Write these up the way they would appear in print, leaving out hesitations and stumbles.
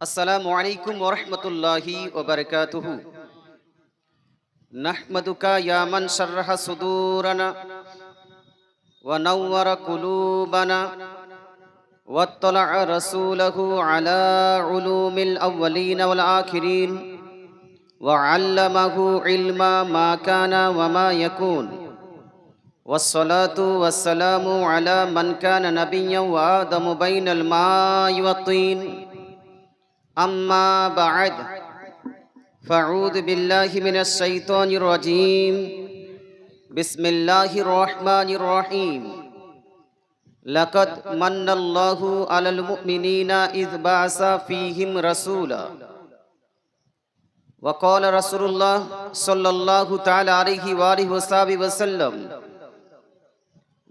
আসসালামু আলাইকুম ওয়া রাহমাতুল্লাহি ওয়া বারাকাতুহু। নাহমাদুকা ইয়া মান শাররাহা সুদুরানা ওয়া নাওয়ারা কুলুবানা ওয়াত্তালা'a রাসূলাহু আলা উলুমিল আউয়ালিন ওয়াল আখিরিন ওয়া 'আল্লামাহু ইলমা মা কানা ওয়া মা ইয়াকুন। ওয়াসসালাতু ওয়াসসালামু আলা মান কানা নাবিয়্যান ওয়া আদামু বাইনাল মা'i ওয়াত তিন। আম্মা বা'দ। فأعوذ بالله من الشيطان الرجيم. بسم الله الرحمن الرحيم. لقد من الله على المؤمنين إذ بعث فيهم رسولا. وقال رسول الله صلى الله تعالى عليه وآله وصحبه وسلم: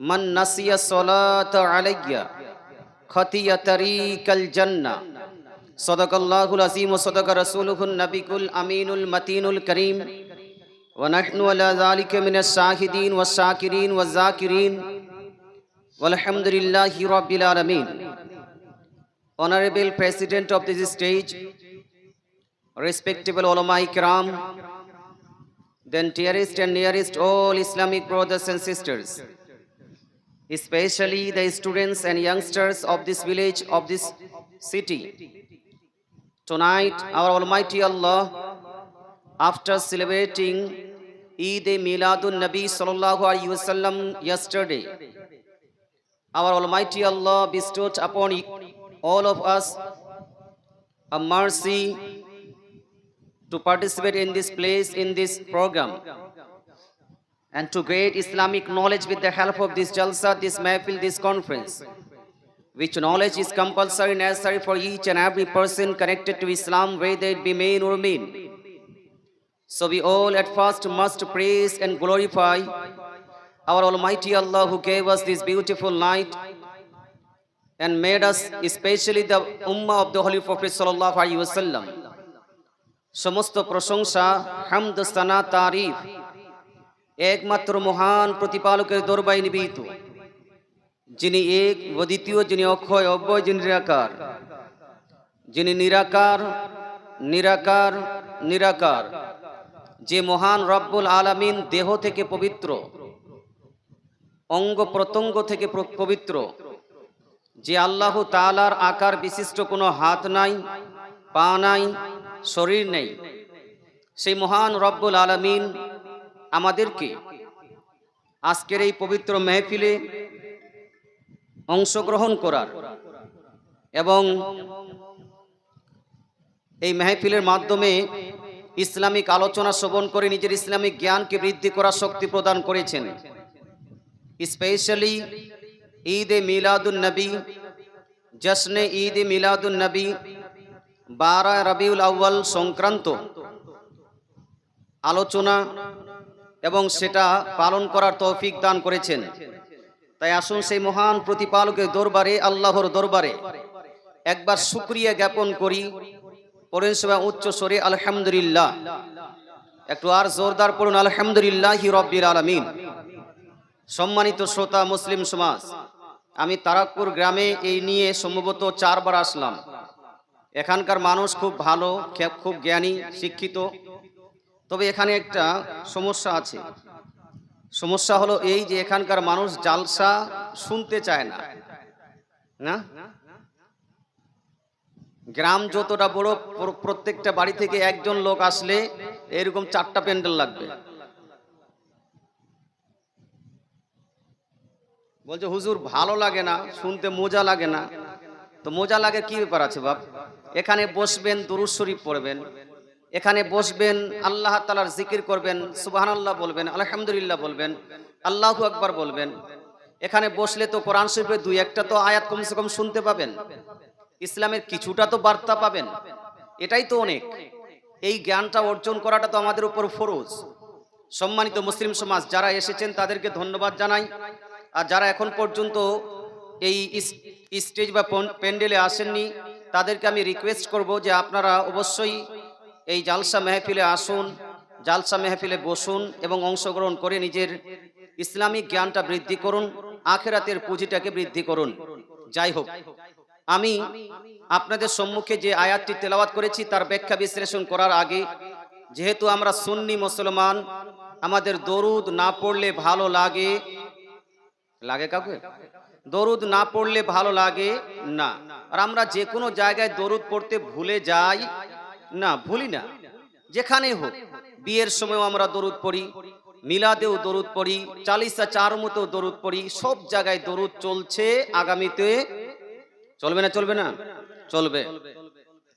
من نسي الصلاة علي خطي طريق الجنة. সদাকাল্লাহুল আযীম ওয়া সাদাকা রাসূলুহুন নবিয়ুল আমিনুল মাতিনুল কারীম ওয়া নাহনু আলা যালিকা মিনাশ Shahdeen wash শাকিরিন was যাকিরিন walhamdulillahi rabbil alamin. Honorable President of this stage, respectable ulama ikram, then dearest and nearest all Islamic brothers and sisters, especially the students and youngsters of this village, of this city. Tonight, our Almighty Allah, after celebrating Eid Miladun Nabi Sallallahu Alaihi Wasallam yesterday, our Almighty Allah bestowed upon all of us a mercy to participate in this place, in this program, and to gain Islamic knowledge with the help of this Jalsa, this Mahfil, this conference, which knowledge is compulsory necessary for each and every person connected to Islam, whether it be male or female. So we all at first must praise and glorify our Almighty Allah who gave us this beautiful night and made us, especially the Ummah of the Holy Prophet Sallallahu Alaihi Wasallam. সমস্ত প্রশংসা, হামদ, সানা, তারিফ একমাত্র মহান প্রতিপালকের দরবারে নিবেদিত, যিনি এক ও দ্বিতীয়, যিনি অক্ষয় অব্যয়, যিনি নিরাকার, যিনি নিরাকার নিরাকার নিরাকার, যে মহান রব্বুল আলামিন দেহ থেকে পবিত্র, অঙ্গ প্রত্যঙ্গ থেকে পবিত্র, যে আল্লাহ তাআলার আকার বিশিষ্ট কোনো হাত নাই, পা নাই, শরীর নেই, সেই মহান রব্বুল আলামিন আমাদেরকে আজকের এই পবিত্র মেহফিলে অংশগ্রহণ করার এবং এই মেহফিলের মাধ্যমে ইসলামিক আলোচনা শ্রবণ করে নিজের ইসলামিক জ্ঞানকে বৃদ্ধি করার শক্তি প্রদান করেছেন। স্পেশালি ঈদ এ মিলাদুন নবী, জশ্নে ঈদ এ মিলাদুন নবী 12 রবিউল আউয়াল সংক্রান্ত আলোচনা এবং সেটা পালন করার তৌফিক দান করেছেন। তাই আসুন সেই মহান প্রতিপালকের দরবারে, আল্লাহর দরবারে একবার শুকরিয়া জ্ঞাপন করি। পড়েন সবাই উচ্চ স্বরে আলহামদুলিল্লাহ। একটু আর জোরদার পড়ুন আলহামদুলিল্লাহি রাব্বিল আলামিন। সম্মানিত শ্রোতা মুসলিম সমাজ, আমি তারাকপুর গ্রামে এই নিয়ে সম্ভবত 4 বার আসলাম। এখানকার মানুষ খুব ভালো, খুব জ্ঞানী, শিক্ষিত, তবে এখানে একটা সমস্যা আছে। সমস্যা হলো এই যে এখানকার মানুষ জালসা শুনতে চায় না। না, গ্রাম যতটা বড়, প্রত্যেকটা বাড়ি থেকে একজন লোক আসলে এরকম 4টা প্যান্ডেল লাগবে। বলছে হুজুর ভালো লাগে না, শুনতে মজা লাগে না। তো মজা লাগে কি ব্যাপার আছে বাপ? এখানে বসবেন, দুরূদ শরীফ পড়বেন, এখানে বসবেন, আল্লাহ তাআলার জিকির করবেন, সুবহানাল্লাহ বলবেন, আলহামদুলিল্লাহ বলবেন, আল্লাহু আকবার বলবেন। এখানে বসলে তো কোরআন শরীফের 2-1টা তো আয়াত কমসে কম শুনতে পাবেন, ইসলামের কিছুটা তো বার্তা পাবেন। এটাই তো অনেক। এই জ্ঞানটা অর্জন করাটা তো আমাদের উপর ফরজ। সম্মানিত মুসলিম সমাজ, যারা এসেছেন তাদেরকে ধন্যবাদ জানাই, আর যারা এখন পর্যন্ত এই স্টেজ বা প্যান্ডেলে আসেননি তাদেরকে আমি রিকোয়েস্ট করব যে আপনারা অবশ্যই এই জালসা মেহফিলে আসুন, জালসা মেহফিলে বসুন এবং অংশগ্রহণ করে নিজের ইসলামিক জ্ঞানটা বৃদ্ধি করুন, আখিরাতের পুঁজিটাকে বৃদ্ধি করুন। যাই হোক, আমি আপনাদের সম্মুখে যে আয়াতটি তেলাওয়াত করেছি তার ব্যাখ্যা বিশ্লেষণ করার আগে, যেহেতু আমরা সুন্নি মুসলমান, আমাদের দরুদ না পড়লে ভালো লাগে কাউকে? দরুদ না পড়লে ভালো লাগে না। আর আমরা যে কোনো জায়গায় দরুদ পড়তে ভুলে যাই না, ভুলি না। যেখানে হোক, বিয়ের সময়ও আমরা দরুদ পড়ি, মিলাদেও দরুদ পড়ি, চালিসা চারমতেও দরুদ পড়ি, সব জায়গায় দরুদ চলছে। আগামীতে চলবে না? চলবে না? চলবে।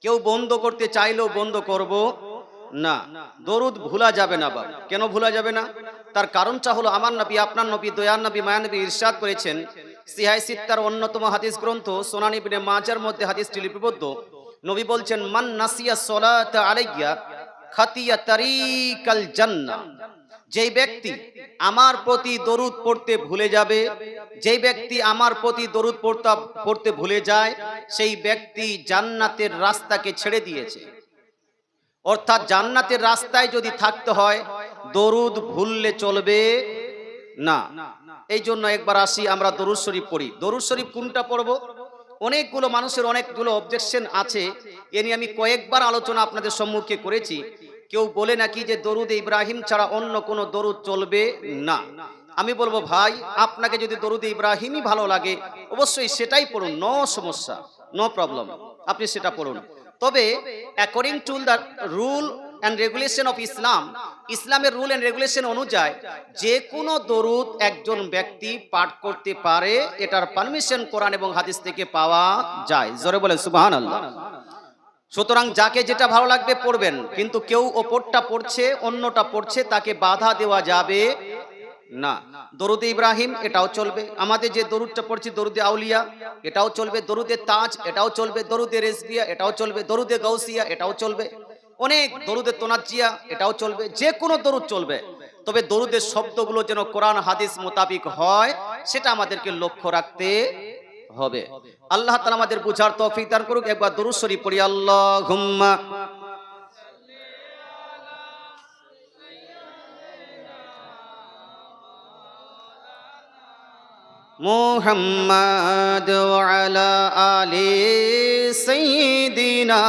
কেউ বন্ধ করতে চাইলেও বন্ধ করব না। দরুদ ভুলা যাবে না। বাবা, কেন ভুলা যাবে না? তার কারণটা হলো আমার নবী, আপনার নবী, দয়ার নবী, মায়া নবী ইরশাদ করেছেন, সিহাই সিত্তার অন্যতম হাদিস গ্রন্থ সুনান ইবনে মাজার মধ্যে হাদিসটি লিপিবদ্ধ। নবী বলছেন, মান নাসিয়া সালাতা আলাইয়া খাতিয়া তারিকাল জান্নাহ। যেই ব্যক্তি আমার প্রতি দরুদ পড়তে ভুলে যাবে, যেই ব্যক্তি আমার প্রতি দরুদ পড়তে ভুলে যায়, সেই ব্যক্তি জান্নাতের রাস্তাকে ছেড়ে দিয়েছে। অর্থাৎ জান্নাতের রাস্তায় যদি থাকতে হয়, দরুদ ভুললে চলবে না। এই জন্য একবার আসি, আমরা দরুদ শরীফ পড়ি। দরুদ শরীফ কোনটা পড়ব? অনেকগুলো মানুষের অনেকগুলো অবজেকশন আছে। এ নিয়ে আমি কয়েকবার আলোচনা আপনাদের সম্মুখে করেছি। কেউ বলে নাকি যে দরুদ ইব্রাহিম ছাড়া অন্য কোনো দরুদ চলবে না। আমি বলবো, ভাই, আপনাকে যদি দরুদ ইব্রাহিমই ভালো লাগে, অবশ্যই সেটাই পড়ুন, নো সমস্যা, নো প্রবলেম, আপনি সেটা পড়ুন। তবে according to the rule and regulation of Islam, ইসলামের রুল অ্যান্ড রেগুলেশন অনুযায়ী যে কোনো দরুদ একজন ব্যক্তি পাঠ করতে পারে, এটার পারমিশন কোরআন এবং হাদিস থেকে পাওয়া যায়। জোরে বলেন সুবহানাল্লাহ। সুতরাং যাকে যেটা ভালো লাগবে পড়বেন, কিন্তু কেউ ওপরটা পড়ছে অন্যটা পড়ছে, তাকে বাধা দেওয়া যাবে না। দরুদে ইব্রাহিম এটাও চলবে, আমাদের যে দরুদটা পড়ছি দরুদে আউলিয়া এটাও চলবে, দরুদে তাজ এটাও চলবে, দরুদে রেজবিয়া এটাও চলবে, দরুদে গাউসিয়া এটাও চলবে, অনেক দরুদে তোনাজিয়া এটাও চলবে, যে কোনো দরুদ চলবে। তবে দরুদের শব্দগুলো যেন কোরআন হাদিস মোতাবিক হয়, সেটা আমাদেরকে লক্ষ্য রাখতে হবে। আল্লাহ তাআলা আমাদের বুঝার তৌফিক দান করুক। একবার দরুদ শরীফ পড়ি। আল্লাহুম্মা মুহাম্মাদ ওয়া আলা আলি সাইয়্যিদিনা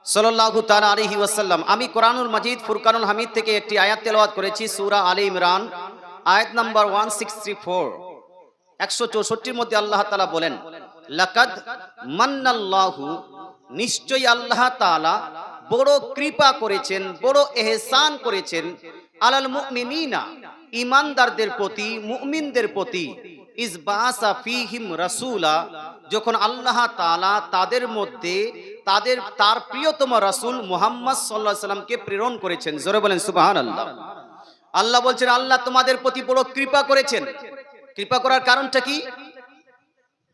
সাল্লাল্লাহু তাআলা আলাইহি ওয়াসাল্লাম। আমি কোরআনুল মাজিদ ফুরকানুল হামিদ থেকে একটি আয়াত তেলাওয়াত করেছি, সূরা আলে ইমরান, আয়াত নাম্বার 164, 164 এর মধ্যে আল্লাহ তাআলা বলেন, লাকাদ মান্নাল্লাহু, নিশ্চয়ই আল্লাহ তাআলা বড় কৃপা করেছেন, বড় ইহসান করেছেন, আলাল মুমিনিনা, ঈমানদারদের প্রতি, মুমিনদের প্রতি, ইজ বাসা ফীহিম রাসূলা, যখন আল্লাহ তাআলা তাদের মধ্যে তার প্রিয়তম রাসূল মুহাম্মদ সাল্লাল্লাহু আলাইহি সাল্লামকে প্রেরণ করেছেন। জোরে বলেন সুবহানাল্লাহ। আল্লাহ বলছেন, আল্লাহ তোমাদের প্রতি বড় কৃপা করেছেন। কৃপা করার কারণটা কি?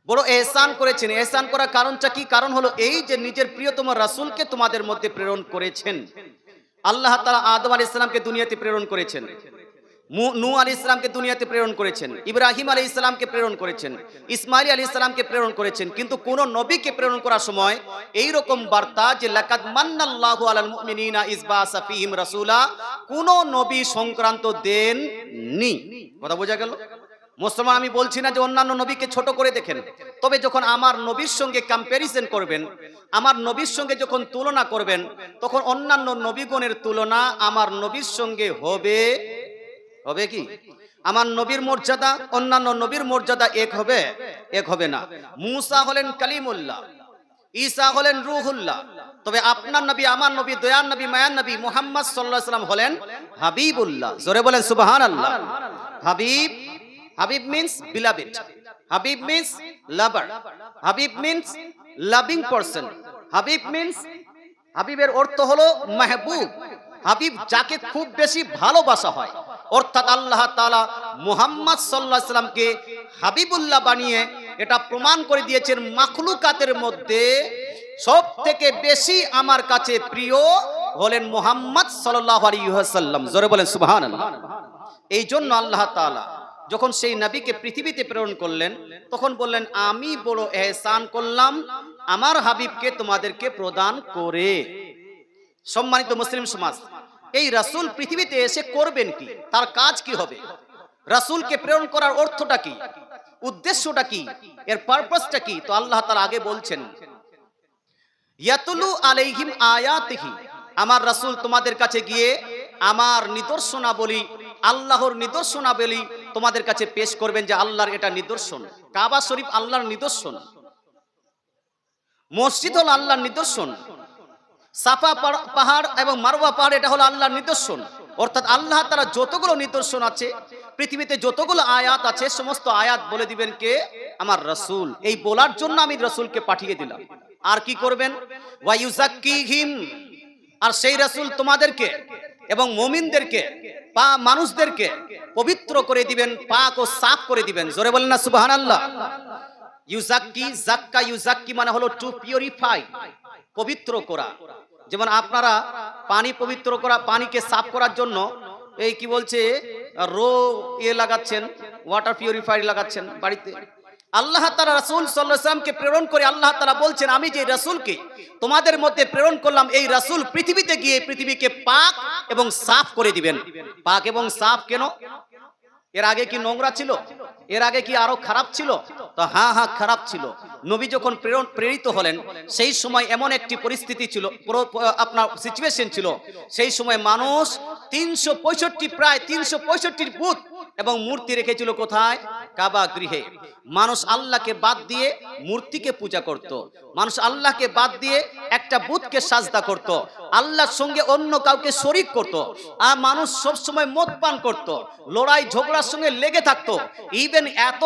বড় ইহসান করেছেন। ইহসান করার কারণটা কি? কারণ হলো এই যে নিজের প্রিয়তম রাসূলকে তোমাদের মধ্যে প্রেরণ করেছেন। আল্লাহ তাআলা আদম আলাইহিস সালামকে দুনিয়াতে প্রেরণ করেছেন, নূহ আলাইহিস সালামকে দুনিয়াতে প্রেরণ করেছেন, ইব্রাহিম আলাইহিস সালামকে প্রেরণ করেছেন, ইসমাঈল আলাইহিস সালামকে প্রেরণ করেছেন। কিন্তু কোন নবীকে প্রেরণ করার সময় এই রকম বার্তা যে লাকাদ মান্নাল্লাহু আলাল মুমিনিনা ইজ বাসা ফীহিম রাসূলা, কোন নবী সংক্রান্ত দেন নি। কথা বোঝা গেল? মুসলমান, আমি বলছি না যে অন্যান্য নবীকে ছোট করে দেখেন, তবে যখন আমার নবীর সঙ্গে কম্প্যারিজন করবেন, আমার নবীর সঙ্গে যখন তুলনা করবেন, তখন অন্যান্য নবীগণের তুলনা আমার নবীর সঙ্গে হবে কি? আমার নবীর মর্যাদা অন্যান্য নবীর মর্যাদা এক হবে? এক হবে না। মূসা হলেন কালিমুল্লাহ, ঈসা হলেন রূহুল্লাহ, তবে আপনার নবী, আমার নবী, দয়ার নবী, মায়ার নবী মুহাম্মদ সাল্লাল্লাহু আলাইহি ওয়াসাল্লাম হলেন হাবিবুল্লাহ। জোরে বলেন সুবহানাল্লাহ। Habib, Habib means beloved, Habib means lover, Habib means loving person, Habib means, হাবিবের অর্থ হলো মাহবুব, হাবিব যাকে খুব বেশি ভালোবাসা হয়। অর্থাৎ আল্লাহ তাআলা মুহাম্মদ সাল্লাল্লাহু আলাইহি ওয়াসাল্লামকে হাবিবুল্লাহ বানিয়ে এটা প্রমাণ করে দিয়েছেন, মাখলুকাতের মধ্যে সব থেকে বেশি আমার কাছে প্রিয় হলেন মুহাম্মদ সাল্লাল্লাহু আলাইহি ওয়াসাল্লাম। জোরে বলেন সুবহানাল্লাহ। এই জন্য আল্লাহ তাআলা যখন সেই নবীকে পৃথিবীতে প্রেরণ করলেন, তখন বললেন, আমি বড় ইহসান করলাম আমার হাবিবকে তোমাদেরকে প্রদান করে। সম্মানিত মুসলিম সমাজ, এই রাসূল পৃথিবীতে এসে করবেন কি? তার কাজ কি হবে? রাসূলকে প্রেরণ করার অর্থটা কি, উদ্দেশ্যটা কি, এর পারপাসটা কি? তো আল্লাহ তাআলা আগে বলছেন, ইয়াতলু আলাইহিম আয়াতিহি, আমার রাসূল তোমাদের কাছে গিয়ে আমার নিদর্শনাবলী, আল্লাহর নিদর্শনাবলী তোমাদের কাছে পেশ করবেন, যে আল্লাহর এটা নিদর্শন। কাবা শরীফ আল্লাহর নিদর্শন, মসজিদ হলো আল্লাহর নিদর্শন, সাফা পাহাড় এবং মারওয়া পাহাড় এটা হলো আল্লাহর নিদর্শন। অর্থাৎ আল্লাহ তাআলা যতগুলো নিদর্শন আছে পৃথিবীতে, যতগুলো আয়াত আছে, সমস্ত আয়াত বলে দিবেন কে? আমার রাসূল। এই বলার জন্য আমি রাসূলকে পাঠিয়ে দিলাম। আর কি করবেন? ওয়া ইউযাক্কিহিম, আর সেই রাসূল তোমাদেরকে এবং মুমিনদেরকে মানুষদেরকে পবিত্র করে দিবেন, পাক ও সাফ করে দিবেন। জোরে বলেন না সুবহানাল্লাহ। ইউযাক্কি, যাক্কা, ইউযাক্কি মানে হলো টু পিউরিফাই, পবিত্র করা। যেমন আপনারা পানি পবিত্র করা, পানিকে সাফ করার জন্য এই কি বলছে লাগাচ্ছেন, ওয়াটার পিউরিফায়ার লাগাচ্ছেন বাড়িতে। আল্লাহ তাআলা রাসূল সাল্লাল্লাহু আলাইহি ওয়াসাল্লামকে প্রেরণ করে আল্লাহ তাআলা বলছেন, আমি যে রাসূলকে তোমাদের মধ্যে প্রেরণ করলাম, এই রাসূল পৃথিবীতে গিয়ে পৃথিবীকে পাক এবং সাফ করে দিবেন। পাক এবং সাফ কেন? এর আগে কি নোংরা ছিল? এর আগে কি আরো খারাপ ছিল? তো হ্যাঁ, খারাপ ছিল। নবী যখন প্রেরিত হলেন সেই সময় এমন একটি পরিস্থিতি ছিল, আপনার সিচুয়েশন ছিল, সেই সময় মানুষ 365 প্রায় 365 বুত এবং মূর্তি রেখেছিল কোথায়? কাবা গৃহে। মানুষ আল্লাহকে বাদ দিয়ে মূর্তিকে পূজা করত, মানুষ আল্লাহকে বাদ দিয়ে একটা বুতকে সাজদা করত, আল্লাহর সঙ্গে অন্য কাউকে শরীক করত, আর মানুষ সব সময় মদ পান করত, লড়াই ঝগড়ার সঙ্গে লেগে থাকতো। ইভেন এত